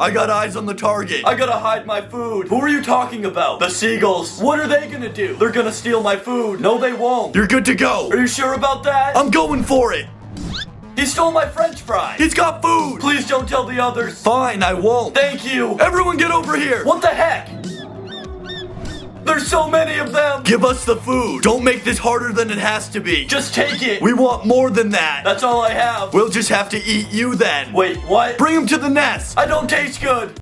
I got eyes on the target. I gotta hide my food. Who are you talking about? The Seagulls. What are they gonna do? They're gonna steal my food. No, they won't. You're good to go. Are you sure about that? I'm going for it. He stole my french fry. He's got food. Please don't tell the others. Fine, I won't. Thank you. Everyone get over here. What the heck? There's so many of them. Give us the food. Don't make this harder than it has to be. Just take it. We want more than that. That's all I have. We'll just have to eat you then. Wait, what? Bring him to the nest. I don't taste good.